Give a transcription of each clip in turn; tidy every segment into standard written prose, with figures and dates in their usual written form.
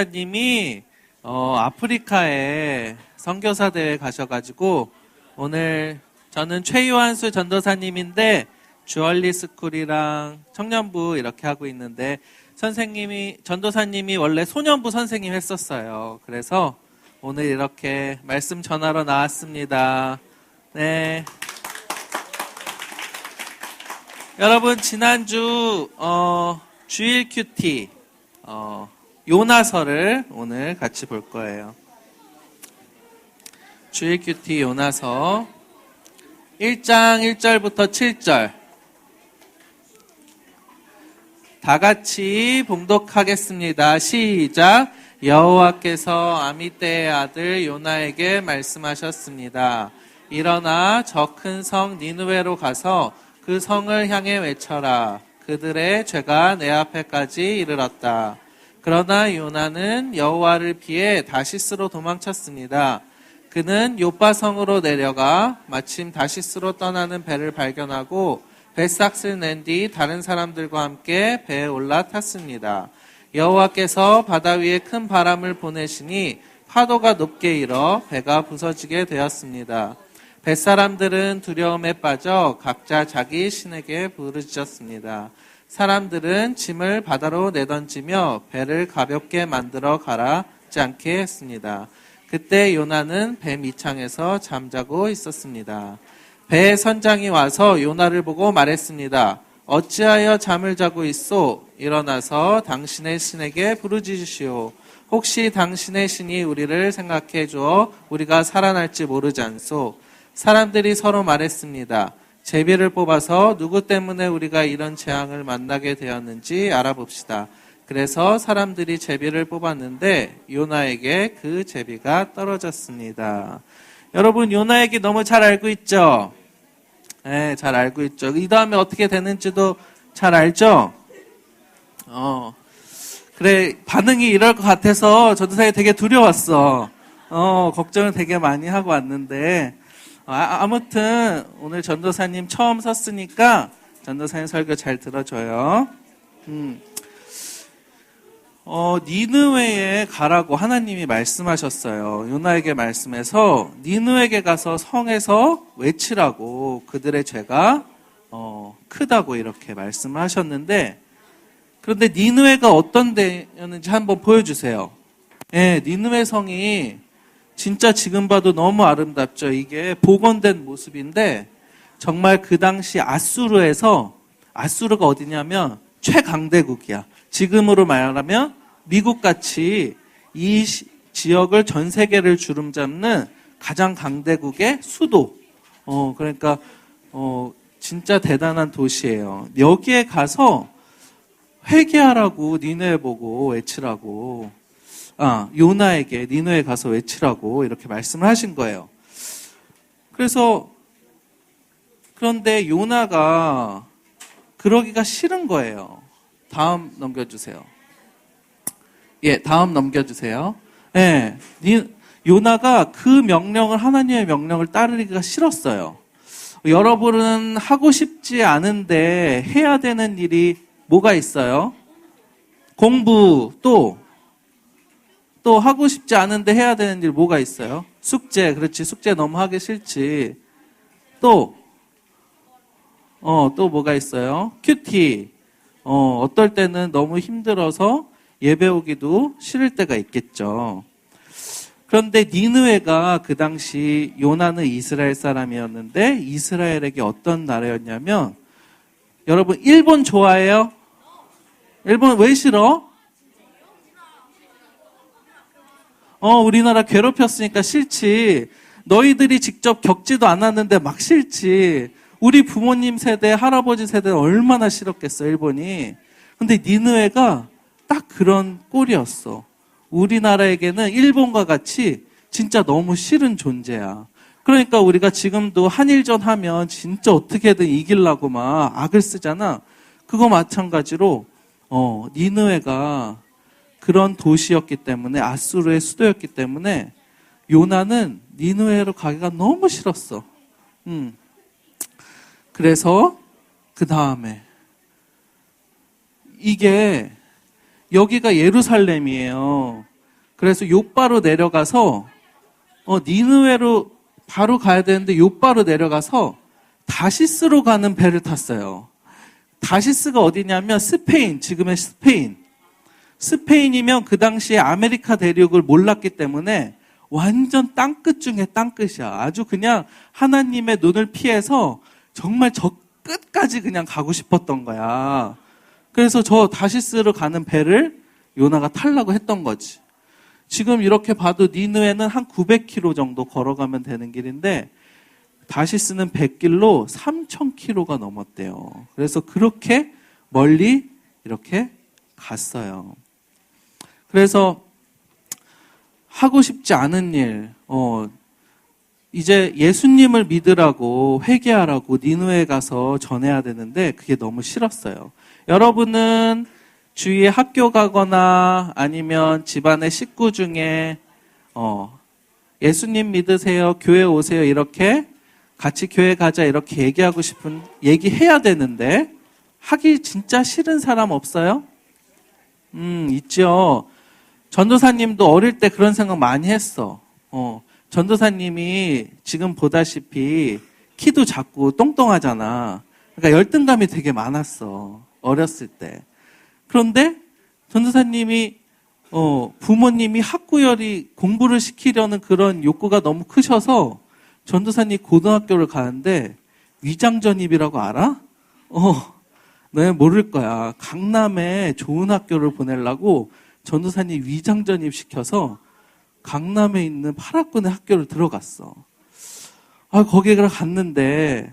전도사님이 아프리카에 선교사 대회 가셔가지고 오늘 저는 최요한수 전도사님인데 주얼리 스쿨이랑 청년부 이렇게 하고 있는데 전도사님이 원래 소년부 선생님 했었어요. 그래서 오늘 이렇게 말씀 전하러 나왔습니다. 네. 여러분 지난주 주일 큐티 요나서를 오늘 같이 볼 거예요. 주일 큐티 요나서 1장 1절부터 7절 다 같이 봉독하겠습니다. 시작. 여호와께서 아미떼의 아들 요나에게 말씀하셨습니다. 일어나 저 큰 성 니느웨로 가서 그 성을 향해 외쳐라. 그들의 죄가 내 앞에까지 이르렀다. 그러나 요나는 여호와를 피해 다시스로 도망쳤습니다. 그는 요바성으로 내려가 마침 다시스로 떠나는 배를 발견하고 뱃삭을 낸 뒤 다른 사람들과 함께 배에 올라탔습니다. 여호와께서 바다 위에 큰 바람을 보내시니 파도가 높게 일어 배가 부서지게 되었습니다. 뱃사람들은 두려움에 빠져 각자 자기 신에게 부르짖었습니다. 사람들은 짐을 바다로 내던지며 배를 가볍게 만들어 가라앉지 않게 했습니다. 그때 요나는 배 밑창에서 잠자고 있었습니다. 배의 선장이 와서 요나를 보고 말했습니다. 어찌하여 잠을 자고 있소? 일어나서 당신의 신에게 부르짖으시오. 혹시 당신의 신이 우리를 생각해 주어 우리가 살아날지 모르지 않소? 사람들이 서로 말했습니다. 제비를 뽑아서 누구 때문에 우리가 이런 재앙을 만나게 되었는지 알아봅시다. 그래서 사람들이 제비를 뽑았는데 요나에게 그 제비가 떨어졌습니다. 여러분 요나에게 너무 잘 알고 있죠? 네, 잘 알고 있죠. 이 다음에 어떻게 되는지도 잘 알죠? 그래 반응이 이럴 것 같아서 전도사님이 되게 두려웠어. 걱정을 되게 많이 하고 왔는데 아무튼 오늘 전도사님 처음 섰으니까 전도사님 설교 잘 들어줘요. 니느웨에 가라고 하나님이 말씀하셨어요. 요나에게 말씀해서 니느웨에 가서 성에서 외치라고 그들의 죄가 크다고 이렇게 말씀을 하셨는데 그런데 니느웨가 어떤 데였는지 한번 보여주세요. 네, 니느웨 성이 진짜 지금 봐도 너무 아름답죠. 이게 복원된 모습인데 정말 그 당시 아수르가 어디냐면 최강대국이야. 지금으로 말하면 미국같이 이 지역을 전 세계를 주름잡는 가장 강대국의 수도. 그러니까 진짜 대단한 도시예요. 여기에 가서 회개하라고 니느웨 보고 외치라고. 요나에게 니느웨에 가서 외치라고 이렇게 말씀을 하신 거예요. 그런데 요나가 그러기가 싫은 거예요. 다음 넘겨주세요. 다음 넘겨주세요. 요나가 그 명령을 하나님의 명령을 따르기가 싫었어요. 여러분은 하고 싶지 않은데 해야 되는 일이 뭐가 있어요? 공부 또 하고 싶지 않은데 해야 되는 일 뭐가 있어요? 숙제, 그렇지. 숙제 너무 하기 싫지. 또 뭐가 있어요? 큐티. 어떨 때는 너무 힘들어서 예배 오기도 싫을 때가 있겠죠. 그런데 니느웨가 그 당시 요나는 이스라엘 사람이었는데 이스라엘에게 어떤 나라였냐면 여러분 일본 좋아해요? 일본 왜 싫어? 우리나라 괴롭혔으니까 싫지. 너희들이 직접 겪지도 않았는데 막 싫지. 우리 부모님 세대, 할아버지 세대는 얼마나 싫었겠어, 일본이. 근데 니느웨가 딱 그런 꼴이었어. 우리나라에게는 일본과 같이 진짜 너무 싫은 존재야. 그러니까 우리가 지금도 한일전 하면 진짜 어떻게든 이기려고 막 악을 쓰잖아. 그거 마찬가지로 니느웨가 그런 도시였기 때문에 아수르의 수도였기 때문에 요나는 니느웨로 가기가 너무 싫었어. 그래서 그 다음에 이게 여기가 예루살렘이에요. 그래서 욥바로 내려가서 니느웨로 바로 가야 되는데 욥바로 내려가서 다시스로 가는 배를 탔어요. 다시스가 어디냐면 스페인, 지금의 스페인. 스페인이면 그 당시에 아메리카 대륙을 몰랐기 때문에 완전 땅끝 중에 땅끝이야. 아주 그냥 하나님의 눈을 피해서 정말 저 끝까지 그냥 가고 싶었던 거야. 그래서 저 다시스로 가는 배를 요나가 타려고 했던 거지. 지금 이렇게 봐도 니느웨는 한 900km 정도 걸어가면 되는 길인데 다시스는 100길로 3000km가 넘었대요. 그래서 그렇게 멀리 이렇게 갔어요. 그래서 하고 싶지 않은 일, 이제 예수님을 믿으라고 회개하라고 니느웨에 가서 전해야 되는데 그게 너무 싫었어요. 여러분은 주위에 학교 가거나 아니면 집안의 식구 중에 예수님 믿으세요, 교회 오세요 이렇게 같이 교회 가자 이렇게 얘기해야 되는데 하기 진짜 싫은 사람 없어요? 있죠. 전도사님도 어릴 때 그런 생각 많이 했어. 전도사님이 지금 보다시피 키도 작고 똥똥하잖아. 그러니까 열등감이 되게 많았어. 어렸을 때. 그런데 전도사님이 부모님이 학구열이 공부를 시키려는 그런 욕구가 너무 크셔서 전도사님 고등학교를 가는데 위장전입이라고 알아? 네, 모를 거야. 강남에 좋은 학교를 보내려고 전도사님 위장전입 시켜서 강남에 있는 8학군의 학교를 들어갔어. 거기를 갔는데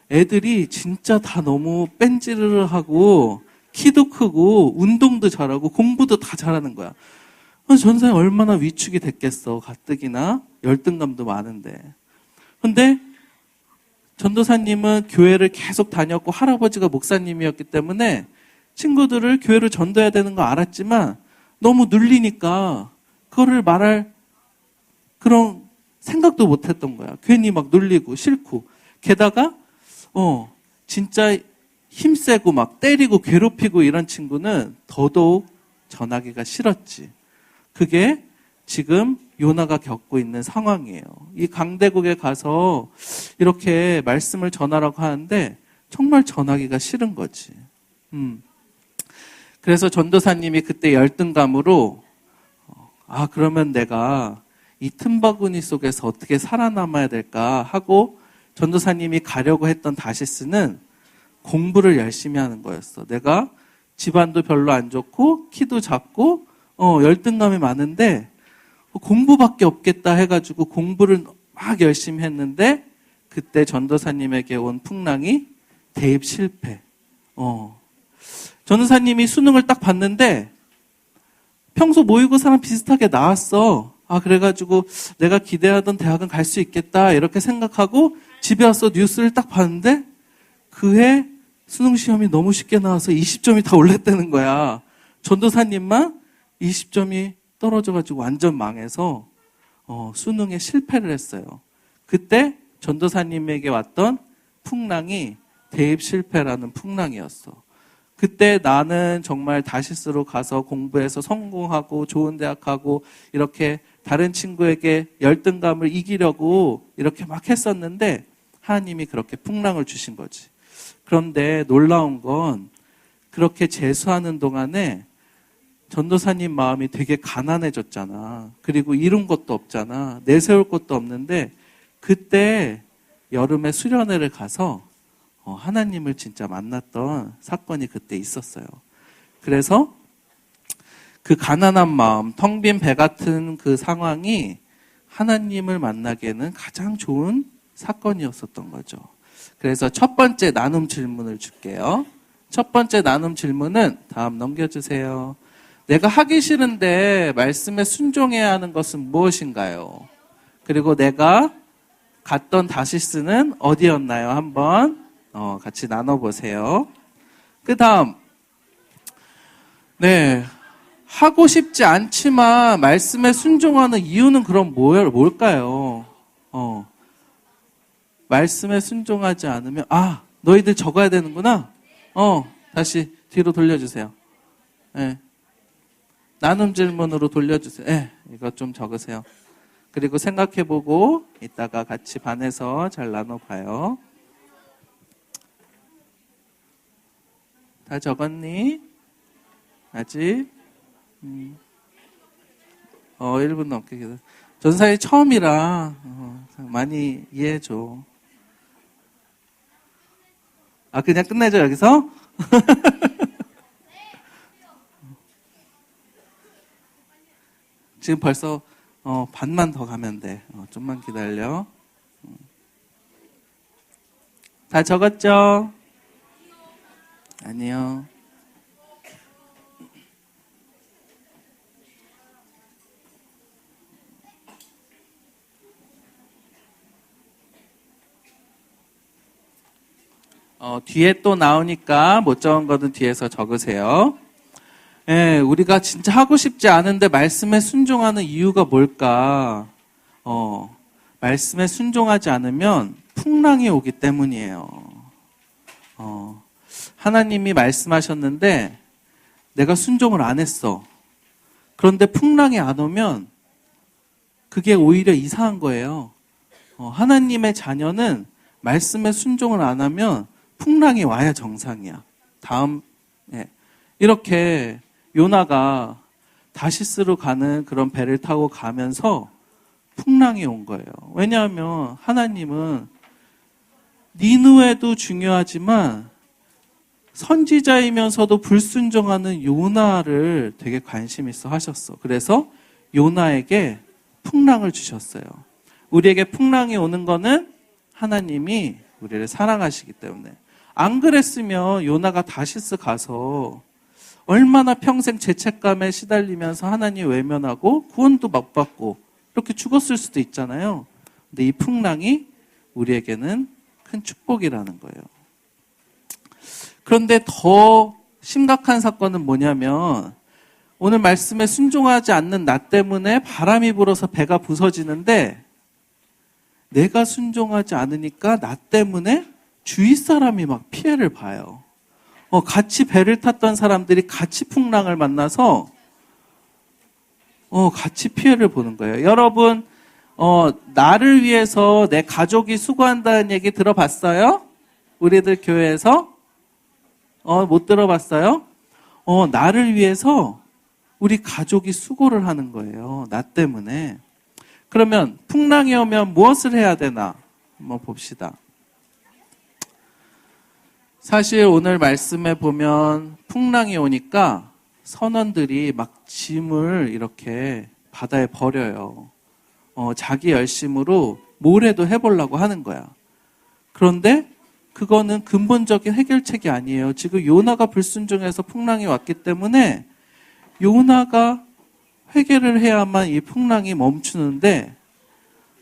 애들이 진짜 다 너무 뺀찌르르하고 키도 크고 운동도 잘하고 공부도 다 잘하는 거야. 전도사님 얼마나 위축이 됐겠어. 가뜩이나 열등감도 많은데. 근데 전도사님은 교회를 계속 다녔고 할아버지가 목사님이었기 때문에 친구들을 교회로 전도해야 되는 거 알았지만 너무 눌리니까 그거를 말할 그런 생각도 못 했던 거야. 괜히 막 눌리고 싫고. 게다가 진짜 힘세고 막 때리고 괴롭히고 이런 친구는 더더욱 전하기가 싫었지. 그게 지금 요나가 겪고 있는 상황이에요. 이 강대국에 가서 이렇게 말씀을 전하라고 하는데 정말 전하기가 싫은 거지. 그래서 전도사님이 그때 열등감으로 그러면 내가 이 틈바구니 속에서 어떻게 살아남아야 될까 하고 전도사님이 가려고 했던 다시스는 공부를 열심히 하는 거였어. 내가 집안도 별로 안 좋고 키도 작고 열등감이 많은데 공부밖에 없겠다 해가지고 공부를 막 열심히 했는데 그때 전도사님에게 온 풍랑이 대입 실패. 전도사님이 수능을 딱 봤는데 평소 모의고사랑 비슷하게 나왔어. 그래가지고 내가 기대하던 대학은 갈 수 있겠다 이렇게 생각하고 집에 와서 뉴스를 딱 봤는데 그해 수능 시험이 너무 쉽게 나와서 20점이 다 올랐다는 거야. 전도사님만 20점이 떨어져가지고 완전 망해서 수능에 실패를 했어요. 그때 전도사님에게 왔던 풍랑이 대입 실패라는 풍랑이었어. 그때 나는 정말 다시스로 가서 공부해서 성공하고 좋은 대학 가고 이렇게 다른 친구에게 열등감을 이기려고 이렇게 막 했었는데 하나님이 그렇게 풍랑을 주신 거지. 그런데 놀라운 건 그렇게 재수하는 동안에 전도사님 마음이 되게 가난해졌잖아. 그리고 이룬 것도 없잖아. 내세울 것도 없는데 그때 여름에 수련회를 가서 하나님을 진짜 만났던 사건이 그때 있었어요. 그래서 그 가난한 마음, 텅 빈 배 같은 그 상황이 하나님을 만나기에는 가장 좋은 사건이었었던 거죠. 그래서 첫 번째 나눔 질문을 줄게요. 첫 번째 나눔 질문은 다음 넘겨주세요. 내가 하기 싫은데 말씀에 순종해야 하는 것은 무엇인가요? 그리고 내가 갔던 다시스는 어디였나요? 한번 같이 나눠보세요. 그 다음, 하고 싶지 않지만 말씀에 순종하는 이유는 그럼 뭘까요? 말씀에 순종하지 않으면, 너희들 적어야 되는구나? 다시 뒤로 돌려주세요. 네. 나눔 질문으로 돌려주세요. 네, 이거 좀 적으세요. 그리고 생각해보고 이따가 같이 반에서 잘 나눠봐요. 다 적었니? 아직? 1분 넘게 기다려. 전사에 처음이라 많이 이해해줘. 아, 그냥 끝내죠, 여기서? 지금 벌써 반만 더 가면 돼. 좀만 기다려. 다 적었죠? 아니요. 뒤에 또 나오니까 못 적은 거는 뒤에서 적으세요. 예, 우리가 진짜 하고 싶지 않은데 말씀에 순종하는 이유가 뭘까? 말씀에 순종하지 않으면 풍랑이 오기 때문이에요. 하나님이 말씀하셨는데 내가 순종을 안 했어. 그런데 풍랑이 안 오면 그게 오히려 이상한 거예요. 하나님의 자녀는 말씀에 순종을 안 하면 풍랑이 와야 정상이야. 이렇게 요나가 다시스로 가는 그런 배를 타고 가면서 풍랑이 온 거예요. 왜냐하면 하나님은 니느웨도 중요하지만 선지자이면서도 불순종하는 요나를 되게 관심 있어 하셨어. 그래서 요나에게 풍랑을 주셨어요. 우리에게 풍랑이 오는 거는 하나님이 우리를 사랑하시기 때문에. 안 그랬으면 요나가 다시스 가서 얼마나 평생 죄책감에 시달리면서 하나님 외면하고 구원도 못 받고 이렇게 죽었을 수도 있잖아요. 근데 이 풍랑이 우리에게는 큰 축복이라는 거예요. 그런데 더 심각한 사건은 뭐냐면 오늘 말씀에 순종하지 않는 나 때문에 바람이 불어서 배가 부서지는데 내가 순종하지 않으니까 나 때문에 주위 사람이 막 피해를 봐요. 같이 배를 탔던 사람들이 같이 풍랑을 만나서 같이 피해를 보는 거예요. 여러분, 나를 위해서 내 가족이 수고한다는 얘기 들어봤어요? 우리들 교회에서? 못 들어봤어요? 나를 위해서 우리 가족이 수고를 하는 거예요. 나 때문에. 그러면 풍랑이 오면 무엇을 해야 되나? 한번 봅시다. 사실 오늘 말씀에 보면 풍랑이 오니까 선원들이 막 짐을 이렇게 바다에 버려요. 자기 열심으로 뭐라도 해보려고 하는 거야. 그런데 그거는 근본적인 해결책이 아니에요. 지금 요나가 불순종해서 풍랑이 왔기 때문에 요나가 회개를 해야만 이 풍랑이 멈추는데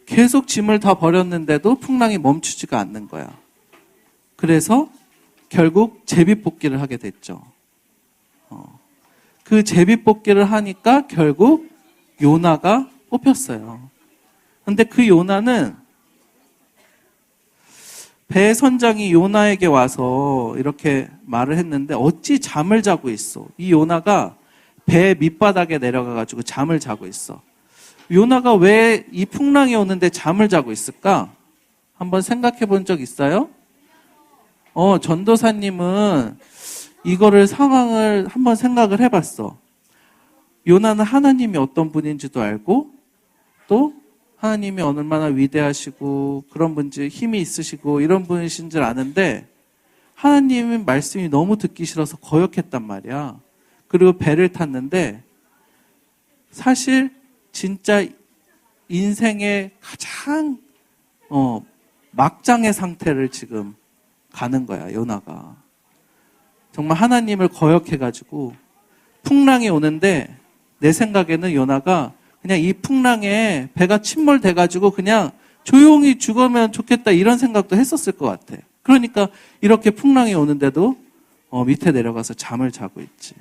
계속 짐을 다 버렸는데도 풍랑이 멈추지가 않는 거야. 그래서 결국 제비뽑기를 하게 됐죠. 그 제비뽑기를 하니까 결국 요나가 뽑혔어요. 근데 그 요나는 배 선장이 요나에게 와서 이렇게 말을 했는데 어찌 잠을 자고 있어. 이 요나가 배 밑바닥에 내려가가지고 잠을 자고 있어. 요나가 왜 이 풍랑이 오는데 잠을 자고 있을까? 한번 생각해 본 적 있어요? 전도사님은 이거를 상황을 한번 생각을 해봤어. 요나는 하나님이 어떤 분인지도 알고 또 하나님이 얼마나 위대하시고 그런 분지 힘이 있으시고 이런 분이신 줄 아는데 하나님의 말씀이 너무 듣기 싫어서 거역했단 말이야. 그리고 배를 탔는데 사실 진짜 인생의 가장 막장의 상태를 지금 가는 거야, 요나가. 정말 하나님을 거역해가지고 풍랑이 오는데 내 생각에는 요나가 그냥 이 풍랑에 배가 침몰돼가지고 그냥 조용히 죽으면 좋겠다 이런 생각도 했었을 것 같아. 그러니까 이렇게 풍랑이 오는데도 밑에 내려가서 잠을 자고 있지.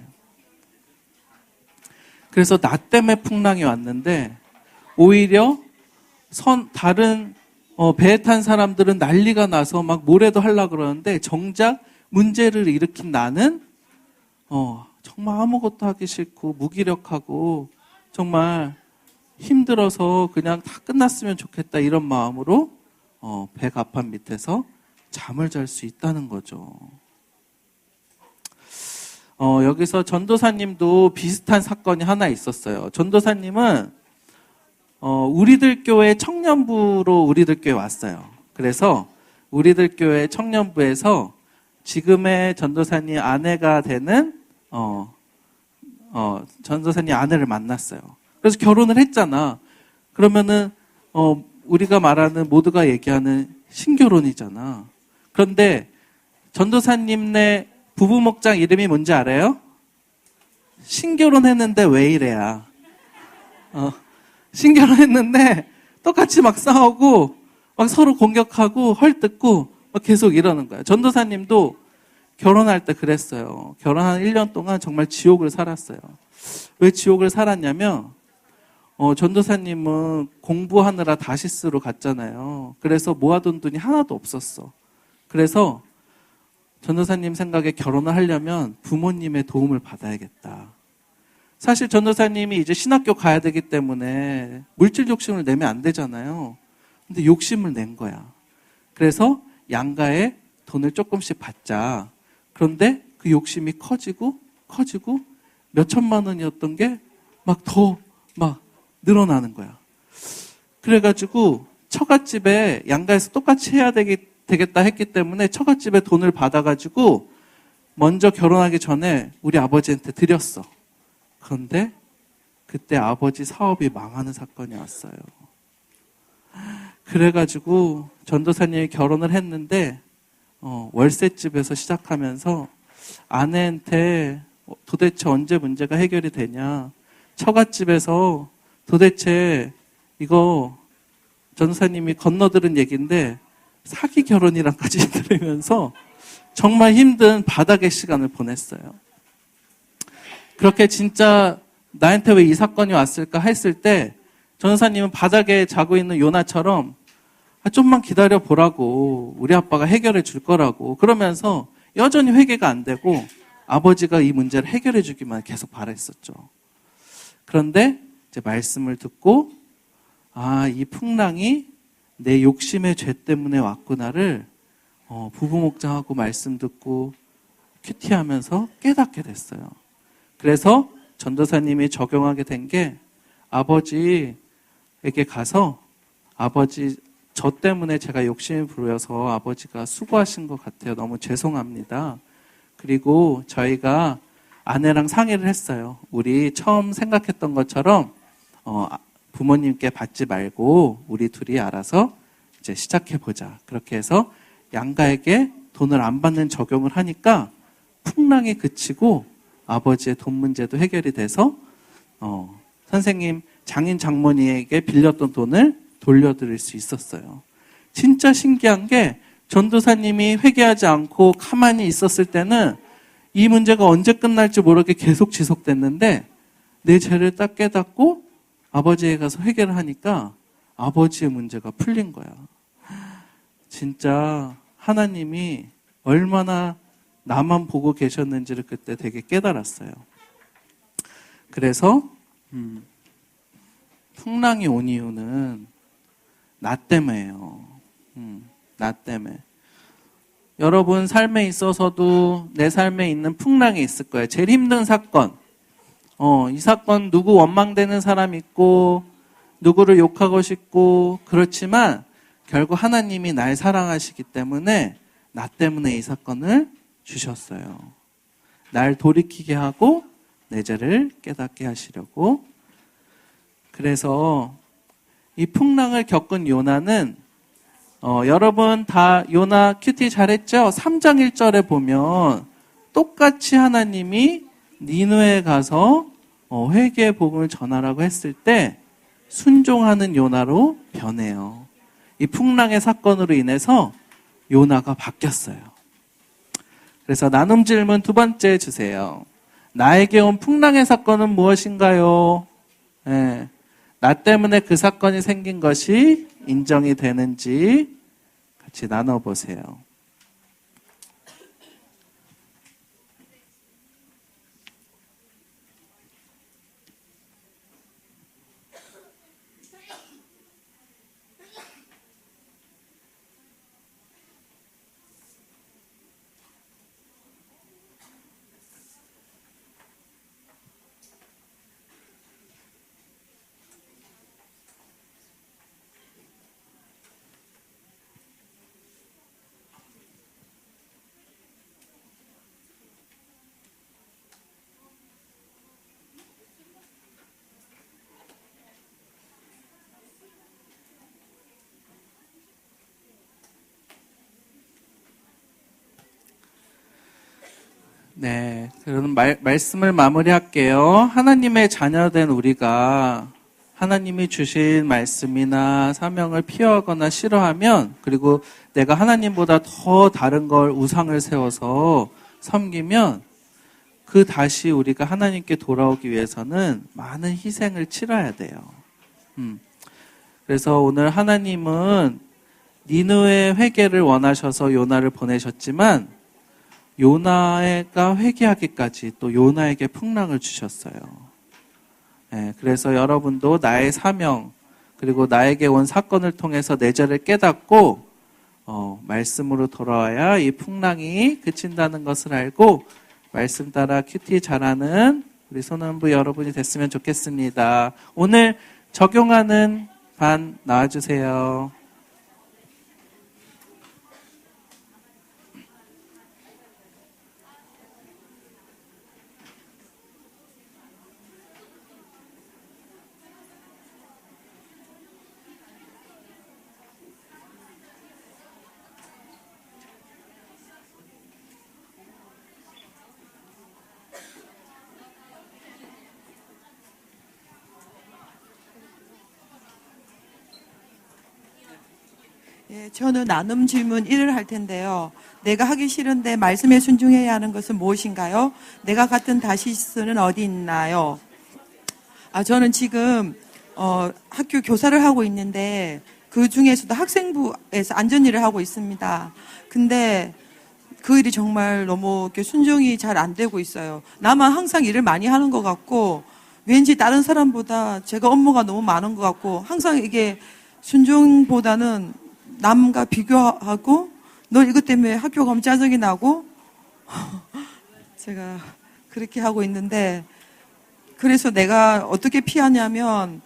그래서 나 때문에 풍랑이 왔는데 오히려 다른 배에 탄 사람들은 난리가 나서 막 뭐래도 하려고 그러는데 정작 문제를 일으킨 나는 정말 아무것도 하기 싫고 무기력하고 정말 힘들어서 그냥 다 끝났으면 좋겠다 이런 마음으로 백합판 밑에서 잠을 잘 수 있다는 거죠. 여기서 전도사님도 비슷한 사건이 하나 있었어요. 전도사님은 우리들 교회 청년부로 우리들 교회 왔어요. 그래서 우리들 교회 청년부에서 지금의 전도사님 아내가 되는 전도사님 아내를 만났어요. 그래서 결혼을 했잖아. 그러면은 우리가 말하는 모두가 얘기하는 신결혼이잖아. 그런데 전도사님네 부부 목장 이름이 뭔지 알아요? 신결혼했는데 왜 이래야? 신결혼했는데 똑같이 막 싸우고 막 서로 공격하고 헐뜯고 막 계속 이러는 거야. 전도사님도 결혼할 때 그랬어요. 결혼한 1년 동안 정말 지옥을 살았어요. 왜 지옥을 살았냐면 전도사님은 공부하느라 다시스로 갔잖아요. 그래서 모아둔 돈이 하나도 없었어. 그래서 전도사님 생각에 결혼을 하려면 부모님의 도움을 받아야겠다. 사실 전도사님이 이제 신학교 가야 되기 때문에 물질 욕심을 내면 안 되잖아요. 근데 욕심을 낸 거야. 그래서 양가에 돈을 조금씩 받자. 그런데 그 욕심이 커지고 몇 천만 원이었던 게 막 더 늘어나는 거야. 그래가지고 처갓집에 양가에서 똑같이 해야 되겠다 했기 때문에 처갓집에 돈을 받아가지고 먼저 결혼하기 전에 우리 아버지한테 드렸어. 그런데 그때 아버지 사업이 망하는 사건이 왔어요. 그래가지고 전도사님이 결혼을 했는데 월세집에서 시작하면서 아내한테 도대체 언제 문제가 해결이 되냐. 처갓집에서 도대체 이거 전도사님이 건너들은 얘기인데 사기 결혼이랑까지 들으면서 정말 힘든 바닥의 시간을 보냈어요. 그렇게 진짜 나한테 왜 이 사건이 왔을까 했을 때 전도사님은 바닥에 자고 있는 요나처럼 좀만 기다려 보라고 우리 아빠가 해결해 줄 거라고 그러면서 여전히 회개가 안 되고 아버지가 이 문제를 해결해 주기만 계속 바랬었죠. 그런데 이제 말씀을 듣고 이 풍랑이 내 욕심의 죄 때문에 왔구나를 부부 목장하고 말씀 듣고 큐티하면서 깨닫게 됐어요. 그래서 전도사님이 적용하게 된 게 아버지에게 가서 아버지 저 때문에 제가 욕심이 부려서 아버지가 수고하신 것 같아요. 너무 죄송합니다. 그리고 저희가 아내랑 상의를 했어요. 우리 처음 생각했던 것처럼 부모님께 받지 말고 우리 둘이 알아서 이제 시작해보자. 그렇게 해서 양가에게 돈을 안 받는 적용을 하니까 풍랑이 그치고 아버지의 돈 문제도 해결이 돼서 선생님 장인 장모님에게 빌렸던 돈을 돌려드릴 수 있었어요. 진짜 신기한 게 전도사님이 회개하지 않고 가만히 있었을 때는 이 문제가 언제 끝날지 모르게 계속 지속됐는데 내 죄를 딱 깨닫고 아버지에 가서 회개를 하니까 아버지의 문제가 풀린 거야. 진짜 하나님이 얼마나 나만 보고 계셨는지를 그때 되게 깨달았어요. 그래서 풍랑이 온 이유는 나 때문에요. 나 때문에. 여러분 삶에 있어서도 내 삶에 있는 풍랑이 있을 거예요. 제일 힘든 사건. 이 사건 누구 원망되는 사람 있고 누구를 욕하고 싶고 그렇지만 결국 하나님이 날 사랑하시기 때문에 나 때문에 이 사건을 주셨어요. 날 돌이키게 하고 내 죄를 깨닫게 하시려고. 그래서 이 풍랑을 겪은 요나는 여러분 다 요나 큐티 잘했죠? 3장 1절에 보면 똑같이 하나님이 니느웨에 가서 회개의 복음을 전하라고 했을 때 순종하는 요나로 변해요. 이 풍랑의 사건으로 인해서 요나가 바뀌었어요. 그래서 나눔 질문 두 번째 주세요. 나에게 온 풍랑의 사건은 무엇인가요? 네. 나 때문에 그 사건이 생긴 것이 인정이 되는지 같이 나눠보세요. 네, 그럼 말씀을 마무리할게요. 하나님의 자녀된 우리가 하나님이 주신 말씀이나 사명을 피하거나 싫어하면, 그리고 내가 하나님보다 더 다른 걸 우상을 세워서 섬기면, 그 다시 우리가 하나님께 돌아오기 위해서는 많은 희생을 치러야 돼요. 그래서 오늘 하나님은 니느웨 회개를 원하셔서 요나를 보내셨지만 요나가 회개하기까지 또 요나에게 풍랑을 주셨어요. 네, 그래서 여러분도 나의 사명 그리고 나에게 온 사건을 통해서 내 죄를 깨닫고 말씀으로 돌아와야 이 풍랑이 그친다는 것을 알고 말씀 따라 큐티 잘하는 우리 소년부 여러분이 됐으면 좋겠습니다. 오늘 적용하는 반 나와주세요. 예, 저는 나눔 질문 1을 할 텐데요. 내가 하기 싫은데 말씀에 순종해야 하는 것은 무엇인가요? 내가 같은 다시스는 어디 있나요? 저는 지금 학교 교사를 하고 있는데 그 중에서도 학생부에서 안전일을 하고 있습니다. 근데 그 일이 정말 너무 이렇게 순종이 잘 안 되고 있어요. 나만 항상 일을 많이 하는 것 같고 왠지 다른 사람보다 제가 업무가 너무 많은 것 같고 항상 이게 순종보다는 남과 비교하고 너 이것 때문에 학교 가면 짜증이 나고 제가 그렇게 하고 있는데 그래서 내가 어떻게 피하냐면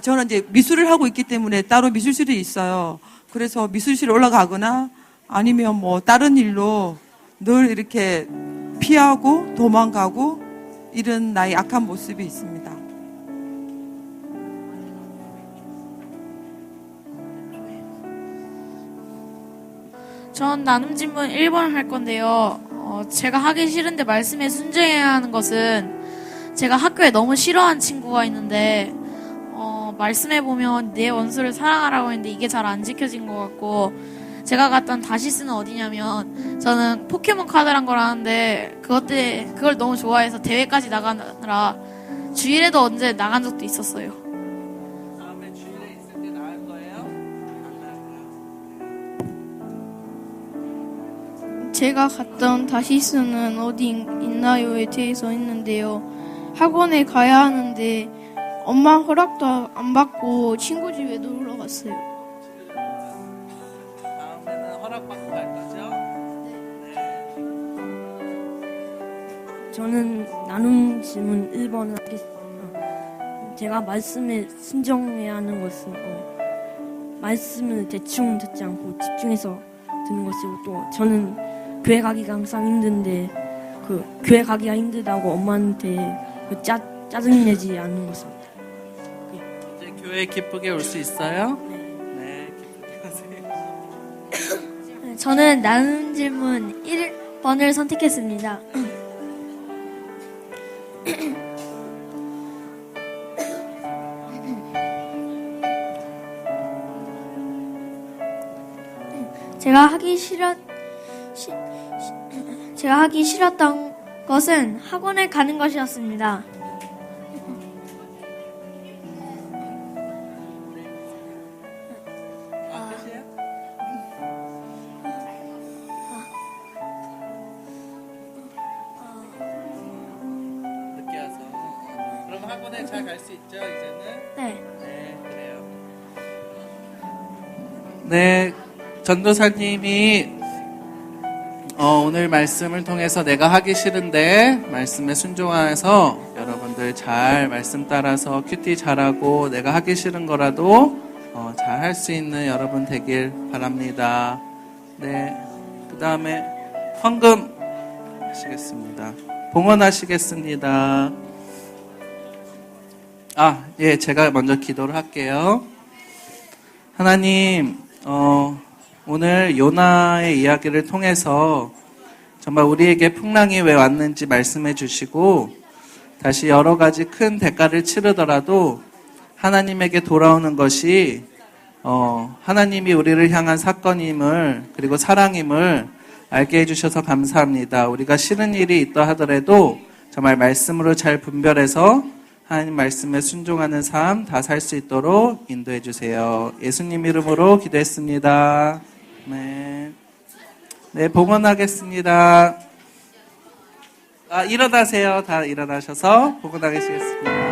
저는 이제 미술을 하고 있기 때문에 따로 미술실이 있어요. 그래서 미술실 올라가거나 아니면 뭐 다른 일로 늘 이렇게 피하고 도망가고 이런 나의 악한 모습이 있습니다. 전 나눔 질문 1번 할 건데요. 제가 하기 싫은데 말씀에 순종해야 하는 것은 제가 학교에 너무 싫어하는 친구가 있는데 말씀해 보면 내 원수를 사랑하라고 했는데 이게 잘 안 지켜진 것 같고 제가 갔던 다시스는 어디냐면 저는 포켓몬 카드란 걸 하는데 그걸 너무 좋아해서 대회까지 나가느라 주일에도 언제 나간 적도 있었어요. 다음에 주일에 있을 때 나을 거예요? 안 나을 거예요? 제가 갔던 다시스는 어디 있나요에 대해서 했는데요. 학원에 가야 하는데 엄마 허락도 안 받고 친구 집에 놀러 갔어요. 다음에는 허락받고 갈 거죠? 네. 저는 나눔 질문 1번 하겠습니다. 제가 말씀에 순종해야 하는 것은 말씀을 대충 듣지 않고 집중해서 듣는 것이고 또 저는 교회 가기가 항상 힘든데 그 교회 가기가 힘들다고 엄마한테 짜증 내지 않는 것입니다. 이제 교회에 기쁘게 올 수 있어요? 네. 네, 기쁘게 하세요. 저는 나눔 질문 1번을 선택했습니다. 제가 하기 싫었던 것은 학원에 가는 것이었습니다. 늦게 와서. 그럼 학원에 잘 갈 수 있죠, 이제는? 네. 네, 그래요. 네, 전도사님이 오늘 말씀을 통해서 내가 하기 싫은데 말씀에 순종해서 여러분들 잘 말씀 따라서 큐티 잘하고 내가 하기 싫은 거라도 잘 할 수 있는 여러분 되길 바랍니다. 네, 그 다음에 헌금 하시겠습니다. 봉헌하시겠습니다. 예, 제가 먼저 기도를 할게요. 하나님, 오늘 요나의 이야기를 통해서 정말 우리에게 풍랑이 왜 왔는지 말씀해 주시고 다시 여러 가지 큰 대가를 치르더라도 하나님에게 돌아오는 것이 하나님이 우리를 향한 사건임을 그리고 사랑임을 알게 해주셔서 감사합니다. 우리가 싫은 일이 있다 하더라도 정말 말씀으로 잘 분별해서 하나님 말씀에 순종하는 삶 다 살 수 있도록 인도해 주세요. 예수님 이름으로 기도했습니다. 네, 봉헌하겠습니다. 일어나세요. 다 일어나셔서 봉헌하시겠습니다.